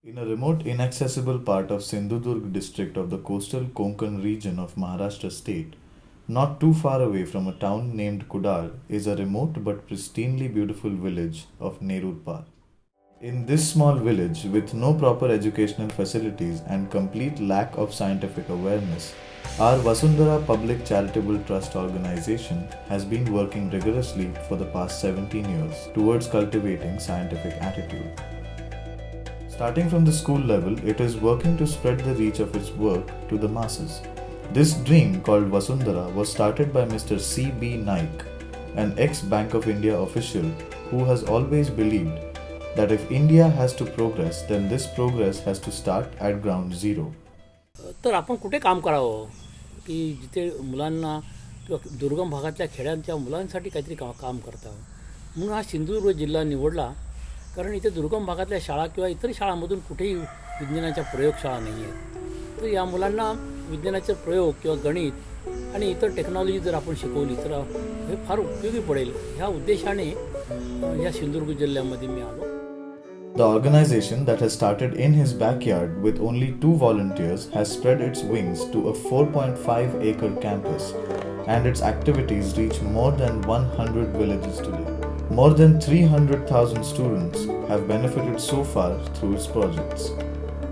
In a remote, inaccessible part of Sindhudurg district of the coastal Konkan region of Maharashtra state, not too far away from a town named Kudal, is a remote but pristinely beautiful village of Nerurpar. In this small village, with no proper educational facilities and complete lack of scientific awareness, our Vasundhara Public Charitable Trust organization has been working rigorously for the past 17 years towards cultivating scientific attitude. Starting from the school level, it is working to spread the reach of its work to the masses. This dream called Vasundhara was started by Mr. C.B. Naik, an ex-Bank of India official who has always believed that if India has to progress, then this progress has to start at ground zero. तर आपण कुठे काम करावं की जिथे मुलांना किंवा दुर्गम भागातल्या खेड्यांच्या मुलांसाठी काहीतरी काम करता म्हणून हा सिंधुदुर्ग जिल्हा निवडला. कारण इथे दुर्गम भागातल्या शाळा किंवा इतर शाळांमधून कुठेही विज्ञानाच्या प्रयोगशाळा नाही आहेत. तर या मुलांना विज्ञानाचे प्रयोग किंवा गणित आणि इतर टेक्नॉलॉजी जर आपण शिकवली तर हे फार उपयोगी पडेल. ह्या उद्देशाने या सिंधुदुर्ग जिल्ह्यामध्ये मी आलो. The organization that has started in his backyard with only 2 volunteers has spread its wings to a 4.5-acre campus, and its activities reach more than 100 villages today. More than 300,000 students have benefited so far through its projects.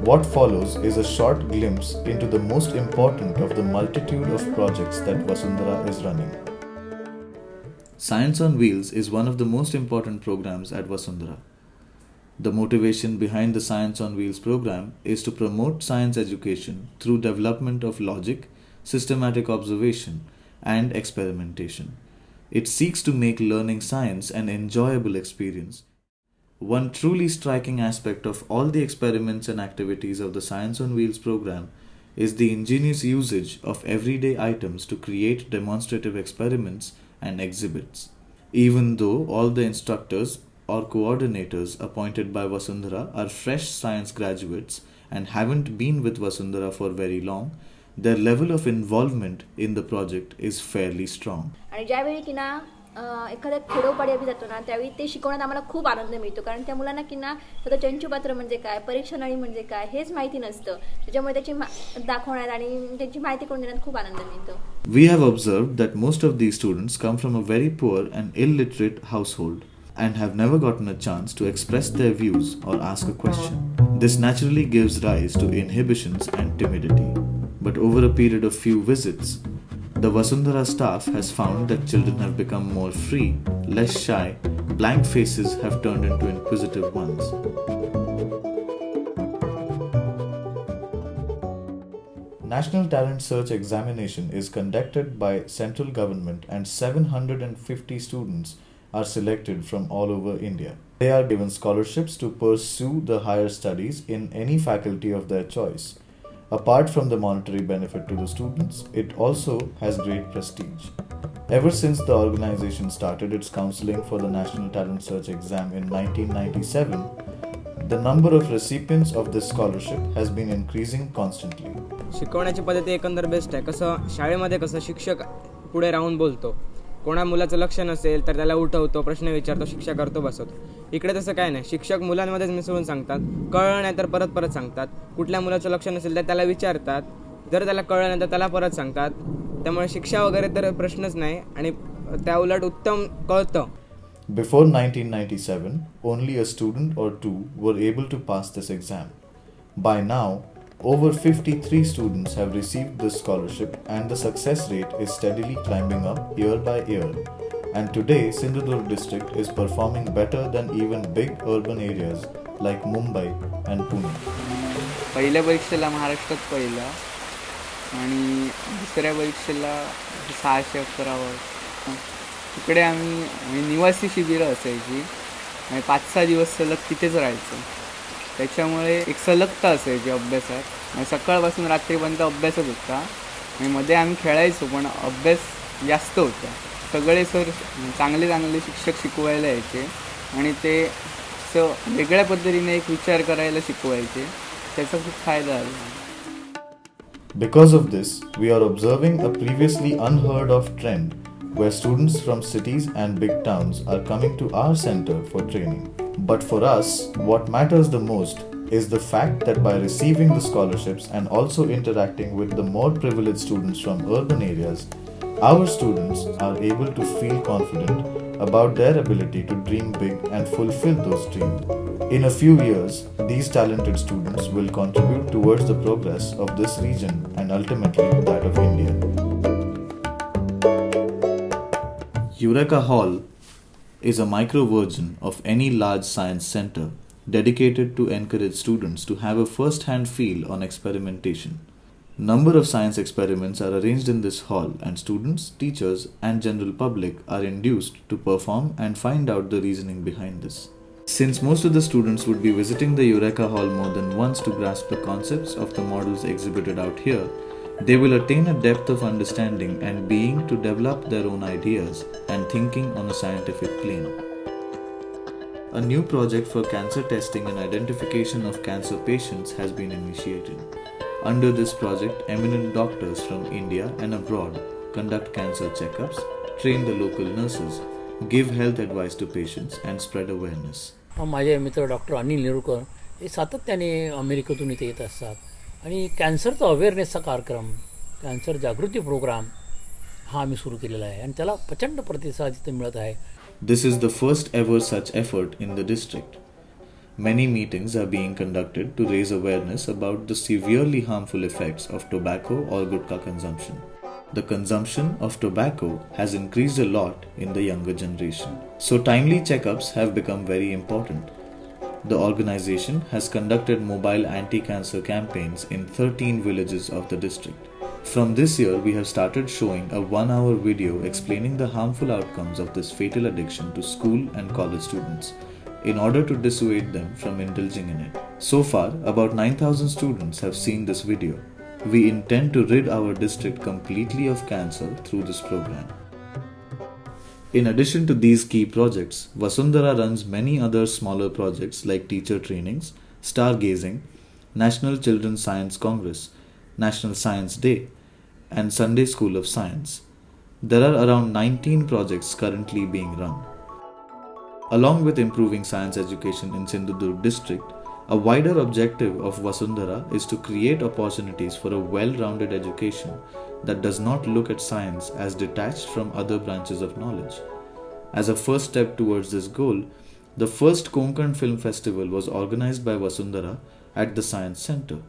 What follows is a short glimpse into the most important of the multitude of projects that Vasundhara is running. Science on Wheels is one of the most important programs at Vasundhara. The motivation behind the Science on Wheels program is to promote science education through development of logic, systematic observation, and experimentation. It seeks to make learning science an enjoyable experience. One truly striking aspect of all the experiments and activities of the Science on Wheels program is the ingenious usage of everyday items to create demonstrative experiments and exhibits. Even though all the instructors or coordinators appointed by Vasundhara are fresh science graduates and haven't been with Vasundhara for very long, their level of involvement in the project is fairly strong. आणि ज्यावेळी की ना एखाद्या खेडोपाडी आम्ही जातो ना त्यावेळी ते शिकवण्यात आम्हाला खूप आनंद मिळतो. कारण त्या मुलांना की ना त्याचं चंचुपात्र म्हणजे काय, परीक्षा नळी म्हणजे काय हेच माहिती नसतं. त्याच्यामुळे त्याची दाखवण्यात आणि त्यांची माहिती करून देण्यात खूप आनंद मिळतो. We have observed that most of these students come from a very poor and illiterate household and have never gotten a chance to express their views or ask a question. This naturally gives rise to inhibitions and timidity. But over a period of few visits, the Vasundhara staff has found that children have become more free, less shy, blank faces have turned into inquisitive ones. National Talent Search Examination is conducted by central government and 750 students are selected from all over India. They are given scholarships to pursue the higher studies in any faculty of their choice. Apart from the monetary benefit to the students, it also has great prestige. Ever since the organization started its counseling for the National Talent Search exam in 1997, the number of recipients of this scholarship has been increasing constantly. शिकवण्याची पद्धती एकंदर best आहे. कसं शाळेमध्ये कसं शिक्षक पुढे राहून बोलतो, कोणा मुलाचं लक्ष नसेल तर त्याला उठवतो, प्रश्न विचारतो, शिक्षा करतो, बसवतो. इकडे तसं काय नाही. शिक्षक मुलांमध्येच मिसळून सांगतात, कळलं नाही तर परत परत सांगतात. कुठल्या मुलाचं लक्ष नसेल तर त्याला विचारतात, जर त्याला कळलं नाही तर त्याला परत सांगतात. त्यामुळे शिक्षा वगैरे तर प्रश्नच नाही आणि त्या उलट उत्तम कळतं. Before 1997, only a student or two were able to pass this exam. By now, over 53 students have received this scholarship and the success rate is steadily climbing up year by year. And today, Sindhudurg district is performing better than even big urban areas like Mumbai and Pune. पहिल्या परीक्षेला महाराष्ट्रात पहिला आणि दुसऱ्या परीक्षेला 611. तिकडे आम्ही निवासी शिबिरं असायची आणि 5-6 दिवस सलग तिथेच राहायचं. त्याच्यामुळे एक सलगता असायची अभ्यासात. सकाळपासून रात्रीपर्यंत अभ्यासच होता आणि मध्ये आम्ही खेळायचो पण अभ्यास जास्त होता. सगळे सर चांगले चांगले शिक्षक शिकवायला यायचे आणि ते असं वेगळ्या पद्धतीने एक विचार करायला शिकवायचे. त्याचा खूप फायदा झाला. Because of this, we are observing a previously unheard of trend where students from cities and big towns are coming to our center for training. But for us, what matters the most is the fact that by receiving the scholarships and also interacting with the more privileged students from urban areas, our students are able to feel confident about their ability to dream big and fulfill those dreams. In a few years, these talented students will contribute towards the progress of this region and ultimately that of India. Eureka Hall is a micro version of any large science center dedicated to encourage students to have a first-hand feel on experimentation. Number of science experiments are arranged in this hall and students, teachers and general public are induced to perform and find out the reasoning behind this. Since most of the students would be visiting the Eureka Hall more than once to grasp the concepts of the models exhibited out here, they will attain a depth of understanding and being to develop their own ideas and thinking on a scientific plane. A new project for cancer testing and identification of cancer patients has been initiated. Under this project, eminent doctors from India and abroad conduct cancer checkups, train the local nurses, give health advice to patients and spread awareness. माझे मित्र doctor Anil नेरुळकर हे सातत्याने अमेरिकेतून इथे येत असतात आणि कॅन्सरचा अवेअरनेसचा कार्यक्रम, cancer जागृती programme हा आम्ही सुरू केलेला आहे आणि त्याला प्रचंड प्रतिसाद इथे मिळत आहे. This is the first ever such effort in the district. Many meetings are being conducted to raise awareness about the severely harmful effects of tobacco or gutka consumption. The consumption of tobacco has increased a lot in the younger generation. So timely checkups have become very important. The organization has conducted mobile anti-cancer campaigns in 13 villages of the district. From this year, we have started showing a 1-hour video explaining the harmful outcomes of this fatal addiction to school and college students in order to dissuade them from indulging in it. So far, about 9,000 students have seen this video. We intend to rid our district completely of cancer through this program. In addition to these key projects, Vasundhara runs many other smaller projects like teacher trainings, stargazing, National Children's Science Congress, National Science Day, and Sunday School of Science. There are around 19 projects currently being run. Along with improving science education in Sindhudurg district, a wider objective of Vasundhara is to create opportunities for a well-rounded education that does not look at science as detached from other branches of knowledge. As a first step towards this goal, the first Konkan Film Festival was organized by Vasundhara at the Science Center.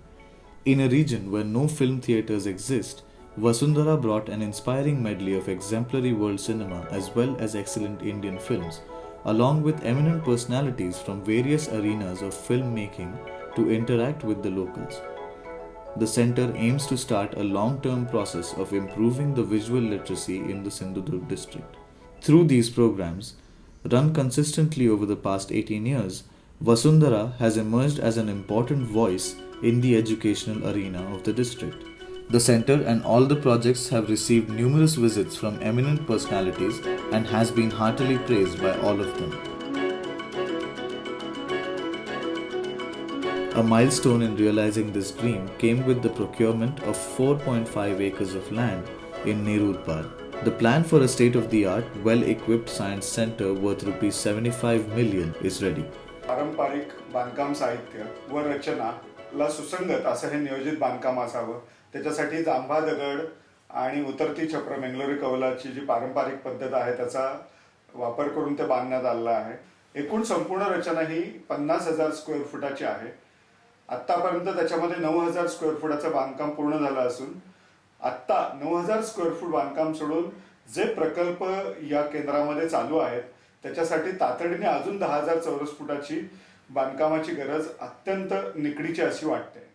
In a region where no film theatres exist, Vasundhara brought an inspiring medley of exemplary world cinema as well as excellent Indian films, along with eminent personalities from various arenas of filmmaking to interact with the locals. The center aims to start a long-term process of improving the visual literacy in the Sindhudurg district. Through these programs, run consistently over the past 18 years, Vasundhara has emerged as an important voice in the educational arena of the district. The center and all the projects have received numerous visits from eminent personalities and has been heartily praised by all of them. A milestone in realizing this dream came with the procurement of 4.5 acres of land in Nerurpar. The plan for a state-of-the-art, well-equipped science center worth Rs 75 million is ready. पारंपरिक बांधकाम साहित्य व रचनाला सुसंगत असं हे नियोजित बांधकाम असावं. त्याच्यासाठी जांभा दगड आणि उतरती छप्र मेंगलोरी कौलाची जी पारंपरिक पद्धत आहे त्याचा वापर करून ते बांधण्यात आलेला आहे. एकूण संपूर्ण रचना ही 50,000 स्क्वेअर फुटाची आहे. आतापर्यंत त्याच्यामध्ये 9,000 स्क्वेअर फुटाचं बांधकाम पूर्ण झालं असून आता 9,000 स्क्वेअर फूट बांधकाम सोडून जे प्रकल्प या केंद्रामध्ये चालू आहेत त्याच्यासाठी तातडीने अजून 10,000 चौरस फुटाची बांधकामाची गरज अत्यंत निकडीची अशी वाटते.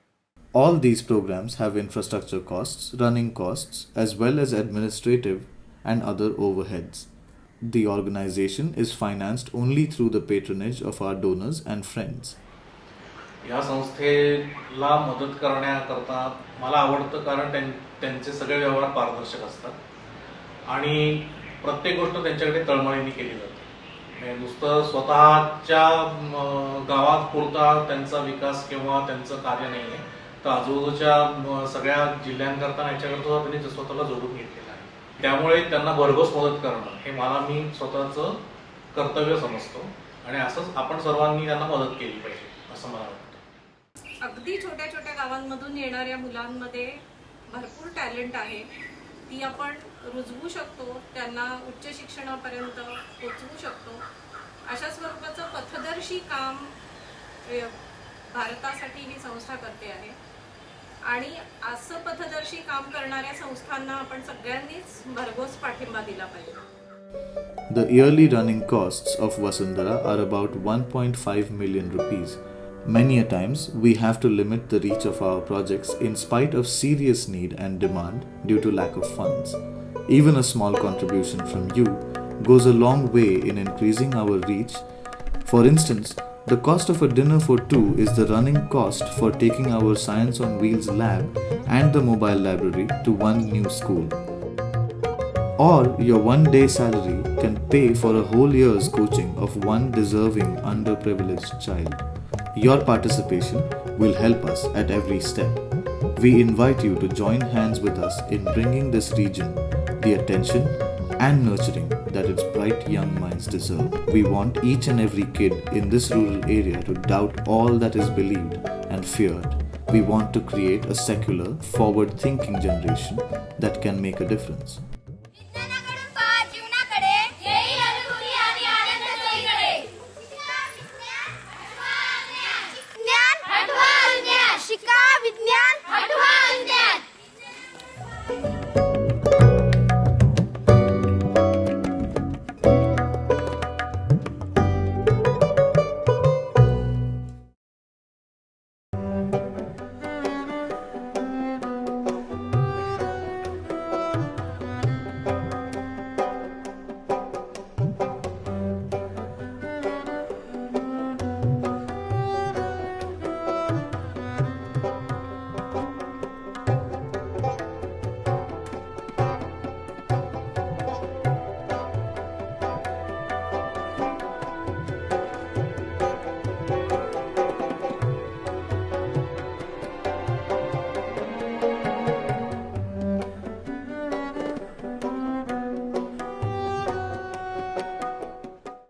All these programs have infrastructure costs, running costs, as well as administrative and other overheads. The organization is financed only through the patronage of our donors and friends. या संस्थेला मदत करण्याकरता मला आवडतं कारण त्यांचे सगळे व्यवहार पारदर्शक असतात आणि प्रत्येक गोष्ट त्यांच्याकडे तळमळीने केली जाते. नुसतं स्वतःच्या गावात पुरता त्यांचा विकास किंवा त्यांचं कार्य नाही आहे, तर आजूबाजूच्या सगळ्या जिल्ह्यांकरता याच्याकरता त्यांनी स्वतःला जोडून घेतलेलं आहे. त्यामुळे त्यांना भरघोस मदत करणं हे मी स्वतःचं कर्तव्य समजतो आणि असंच आपण सर्वांनी त्यांना मदत केली पाहिजे असं मला वाटतं. अगदी छोट्या छोट्या गावांमधून येणाऱ्या मुलांमध्ये भरपूर टॅलेंट आहे, ती आपण रुजवू शकतो, त्यांना उच्च शिक्षणापर्यंत पोचवू शकतो. अशा स्वरूपाचं पथदर्शी काम भारतासाठी ही संस्था करते आहे आणि असं पथदर्शी काम करणाऱ्या संस्थांना आपण सगळ्यांनीच भरघोस पाठिंबा दिला पाहिजे. The yearly running costs of Vasundhara are about 1.5 million rupees. Many a times we have to limit the reach of our projects in spite of serious need and demand due to lack of funds. Even a small contribution from you goes a long way in increasing our reach. For instance, the cost of a dinner for two is the running cost for taking our Science on Wheels lab and the mobile library to one new school. Or your one-day salary can pay for a whole year's coaching of one deserving underprivileged child. Your participation will help us at every step. We invite you to join hands with us in bringing this region the attention and nurturing that its bright young minds deserve. We want each and every kid in this rural area to doubt all that is believed and feared. We want to create a secular, forward-thinking generation that can make a difference.